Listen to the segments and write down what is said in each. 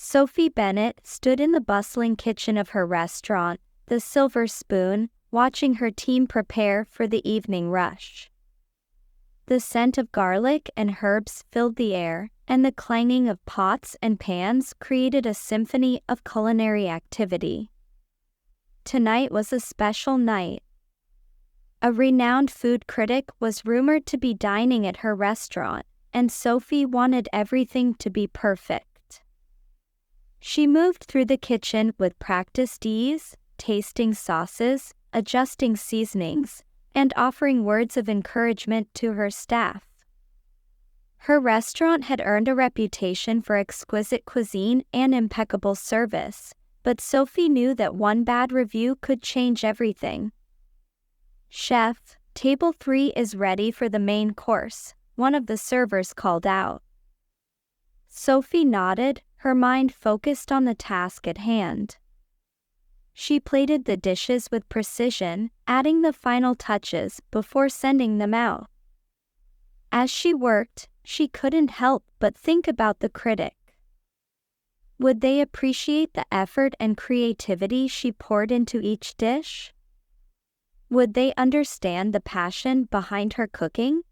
Sophie Bennett stood in the bustling kitchen of her restaurant, the silver spoon, watching her team prepare for the evening rush. The scent of garlic and herbs filled the air, and the clanging of pots and pans created a symphony of culinary activity. Tonight was a special night. A renowned food critic was rumored to be dining at her restaurant, and Sophie wanted everything to be perfect. She moved through the kitchen with practiced ease, tasting sauces, adjusting seasonings, and offering words of encouragement to her staff. Her restaurant had earned a reputation for exquisite cuisine and impeccable service, but Sophie knew that one bad review could change everything. "Chef, table 3 is ready for the main course," one of the servers called out. Sophie nodded, her mind focused on the task at hand. She plated the dishes with precision, adding the final touches before sending them out. As she worked, she couldn't help but think about the critic. Would they appreciate the effort and creativity she poured into each dish? Would they understand the passion behind her cooking?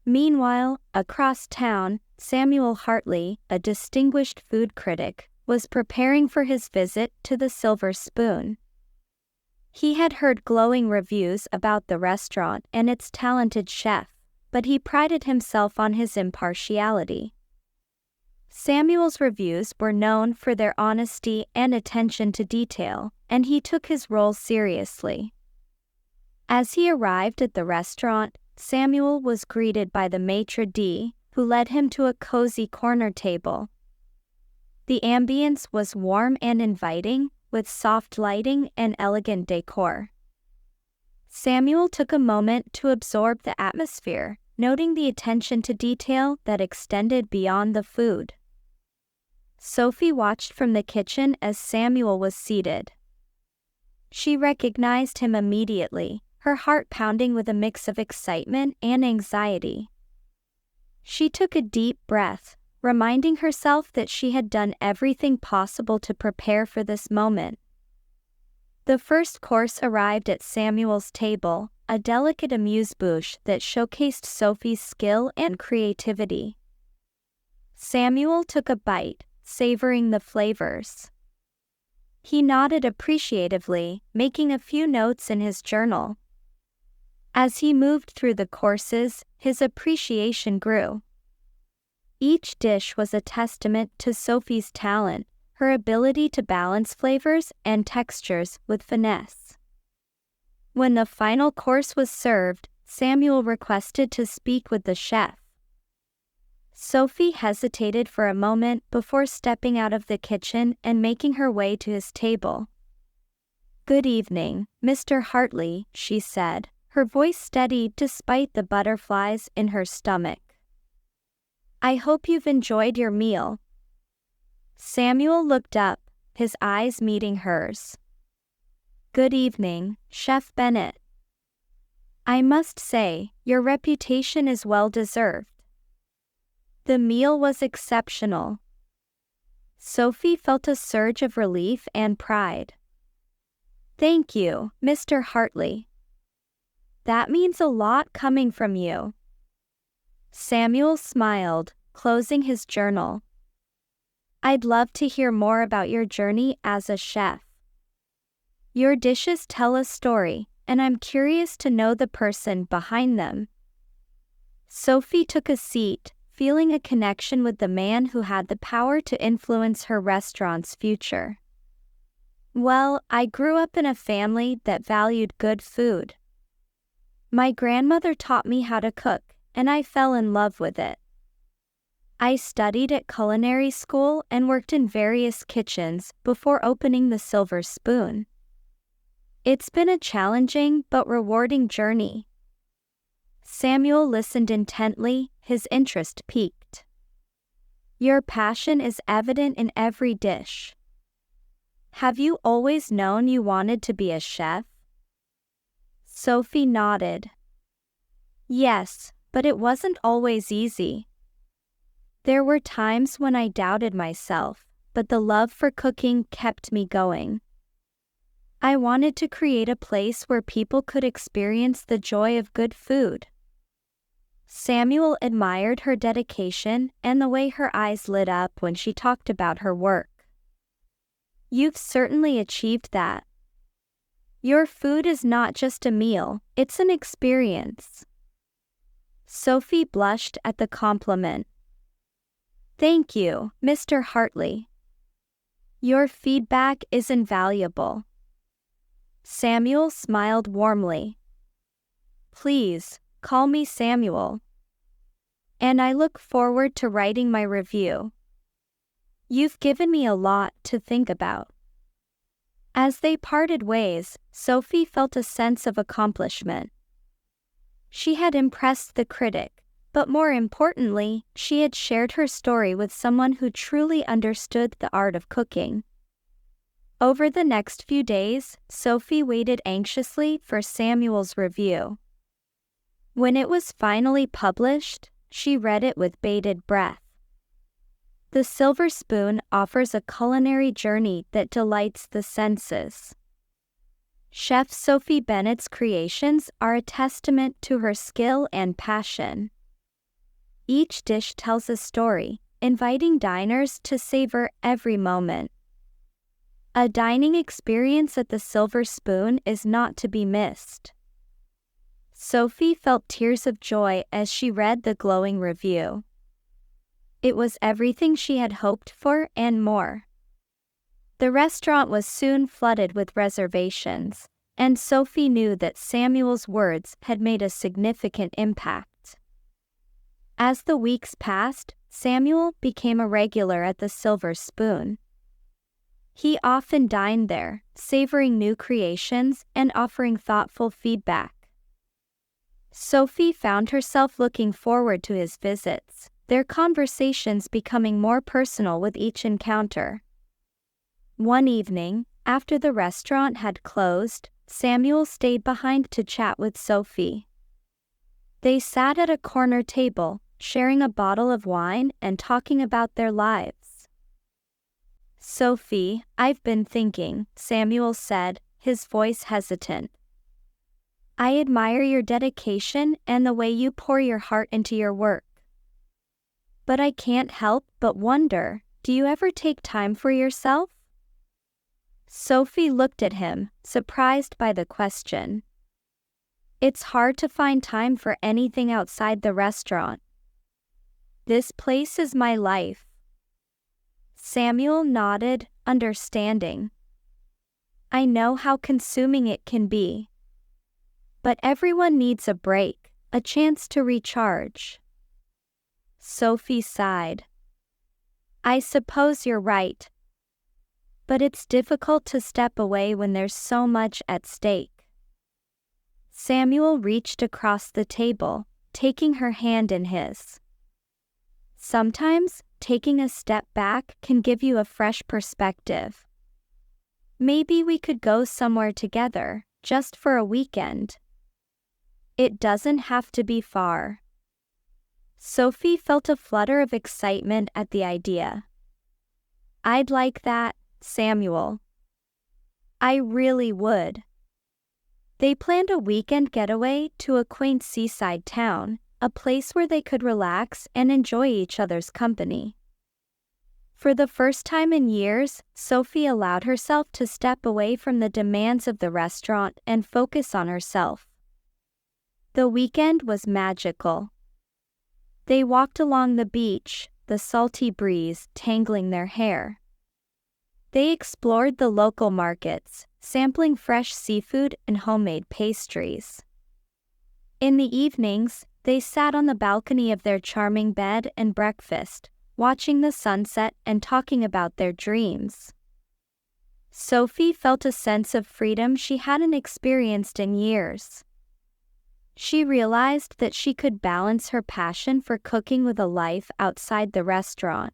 Meanwhile, across town, Samuel Hartley, a distinguished food critic, was preparing for his visit to the Silver Spoon. He had heard glowing reviews about the restaurant and its talented chef, but he prided himself on his impartiality. Samuel's reviews were known for their honesty and attention to detail, and he took his role seriously. As he arrived at the restaurant, Samuel was greeted by the maitre d', who led him to a cozy corner table. The ambience was warm and inviting, with soft lighting and elegant decor. Samuel took a moment to absorb the atmosphere, noting the attention to detail that extended beyond the food. Sophie watched from the kitchen as Samuel was seated. She recognized him immediately, her heart pounding with a mix of excitement and anxiety. She took a deep breath, reminding herself that she had done everything possible to prepare for this moment. The first course arrived at Samuel's table, a delicate amuse-bouche that showcased Sophie's skill and creativity. Samuel took a bite, savoring the flavors. He nodded appreciatively, making a few notes in his journal. As he moved through the courses, his appreciation grew. Each dish was a testament to Sophie's talent, her ability to balance flavors and textures with finesse. When the final course was served, Samuel requested to speak with the chef. Sophie hesitated for a moment before stepping out of the kitchen and making her way to his table. "Good evening, Mr. Hartley," she said, her voice steady despite the butterflies in her stomach. "I hope you've enjoyed your meal." Samuel looked up, his eyes meeting hers. "Good evening, Chef Bennett. I must say, your reputation is well deserved." The meal was exceptional. Sophie felt a surge of relief and pride. "Thank you, Mr. Hartley. That means a lot coming from you." Samuel smiled, closing his journal. "I'd love to hear more about your journey as a chef. Your dishes tell a story, and I'm curious to know the person behind them." Sophie took a seat, feeling a connection with the man who had the power to influence her restaurant's future. "Well, I grew up in a family that valued good food. My grandmother taught me how to cook, and I fell in love with it. I studied at culinary school and worked in various kitchens before opening the Silver Spoon. It's been a challenging but rewarding journey." Samuel listened intently, his interest piqued. "Your passion is evident in every dish. Have you always known you wanted to be a chef?" Sophie nodded. "Yes, but it wasn't always easy. There were times when I doubted myself, but the love for cooking kept me going. I wanted to create a place where people could experience the joy of good food. Samuel admired her dedication and the way her eyes lit up when she talked about her work. You've certainly achieved that. Your food is not just a meal, it's an experience. Sophie blushed at the compliment. Thank you, Mr. Hartley. Your feedback is invaluable. Samuel smiled warmly. Please, call me Samuel. And I look forward to writing my review. You've given me a lot to think about. As they parted ways, Sophie felt a sense of accomplishment. She had impressed the critic, but more importantly, she had shared her story with someone who truly understood the art of cooking. Over the next few days, Sophie waited anxiously for Samuel's review. When it was finally published, she read it with bated breath. The Silver Spoon offers a culinary journey that delights the senses. Chef Sophie Bennett's creations are a testament to her skill and passion. Each dish tells a story, inviting diners to savor every moment. A dining experience at the Silver Spoon is not to be missed. Sophie felt tears of joy as she read the glowing review. It was everything she had hoped for and more. The restaurant was soon flooded with reservations, and Sophie knew that Samuel's words had made a significant impact. As the weeks passed, Samuel became a regular at the Silver Spoon. He often dined there, savoring new creations and offering thoughtful feedback. Sophie found herself looking forward to his visits, their conversations becoming more personal with each encounter. One evening, after the restaurant had closed, Samuel stayed behind to chat with Sophie. They sat at a corner table, sharing a bottle of wine and talking about their lives. Sophie, I've been thinking, Samuel said, his voice hesitant. I admire your dedication and the way you pour your heart into your work. But I can't help but wonder, do you ever take time for yourself? Sophie looked at him, surprised by the question. It's hard to find time for anything outside the restaurant. This place is my life. Samuel nodded, understanding. I know how consuming it can be. But everyone needs a break, a chance to recharge. Sophie sighed. I suppose you're right. But it's difficult to step away when there's so much at stake. Samuel reached across the table, taking her hand in his. Sometimes, taking a step back can give you a fresh perspective. Maybe we could go somewhere together, just for a weekend. It doesn't have to be far. Sophie felt a flutter of excitement at the idea. I'd like that, Samuel. I really would. They planned a weekend getaway to a quaint seaside town, a place where they could relax and enjoy each other's company. For the first time in years, Sophie allowed herself to step away from the demands of the restaurant and focus on herself. The weekend was magical. They walked along the beach, the salty breeze tangling their hair. They explored the local markets, sampling fresh seafood and homemade pastries. In the evenings, they sat on the balcony of their charming bed and breakfast, watching the sunset and talking about their dreams. Sophie felt a sense of freedom she hadn't experienced in years. She realized that she could balance her passion for cooking with a life outside the restaurant.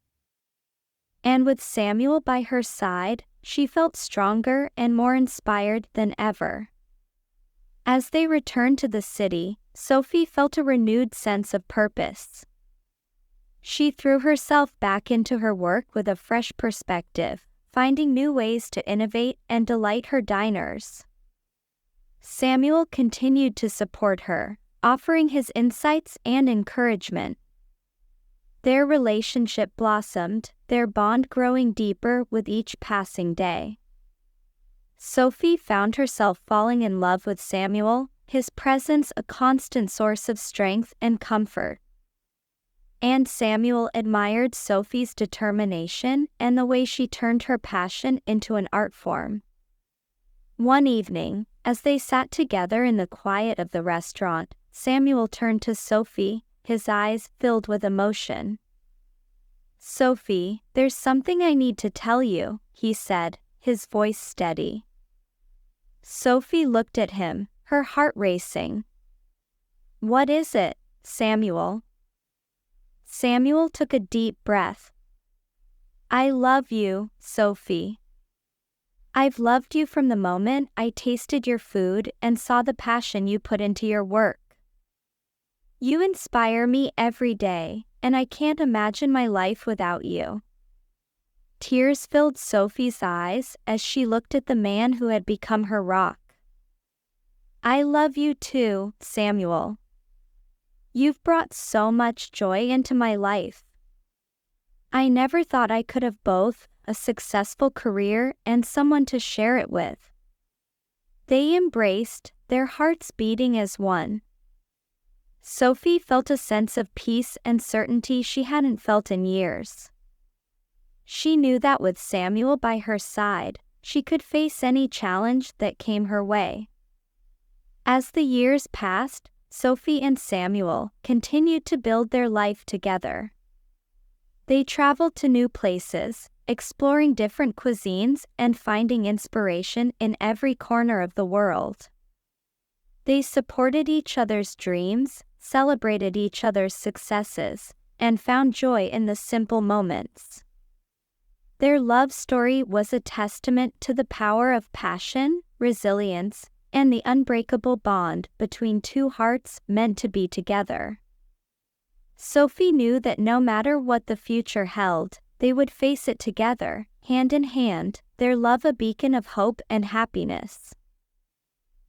And with Samuel by her side, she felt stronger and more inspired than ever. As they returned to the city, Sophie felt a renewed sense of purpose. She threw herself back into her work with a fresh perspective, finding new ways to innovate and delight her diners. Samuel continued to support her, offering his insights and encouragement. Their relationship blossomed, their bond growing deeper with each passing day. Sophie found herself falling in love with Samuel, his presence a constant source of strength and comfort. And Samuel admired Sophie's determination and the way she turned her passion into an art form. One evening, as they sat together in the quiet of the restaurant, Samuel turned to Sophie, his eyes filled with emotion. "Sophie, there's something I need to tell you," he said, his voice steady. Sophie looked at him, her heart racing. "What is it, Samuel?" Samuel took a deep breath. "I love you, Sophie. I've loved you from the moment I tasted your food and saw the passion you put into your work. You inspire me every day, and I can't imagine my life without you." Tears filled Sophie's eyes as she looked at the man who had become her rock. "I love you too, Samuel. You've brought so much joy into my life. I never thought I could have both a successful career and someone to share it with." They embraced, their hearts beating as one. Sophie felt a sense of peace and certainty she hadn't felt in years. She knew that with Samuel by her side, she could face any challenge that came her way. As the years passed, Sophie and Samuel continued to build their life together. They traveled to new places, exploring different cuisines and finding inspiration in every corner of the world. They supported each other's dreams, celebrated each other's successes, and found joy in the simple moments. Their love story was a testament to the power of passion, resilience, and the unbreakable bond between two hearts meant to be together. Sophie knew that no matter what the future held, they would face it together, hand in hand, their love a beacon of hope and happiness.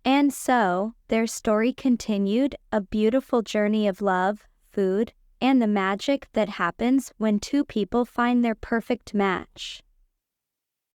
And so, their story continued, a beautiful journey of love, food, and the magic that happens when two people find their perfect match.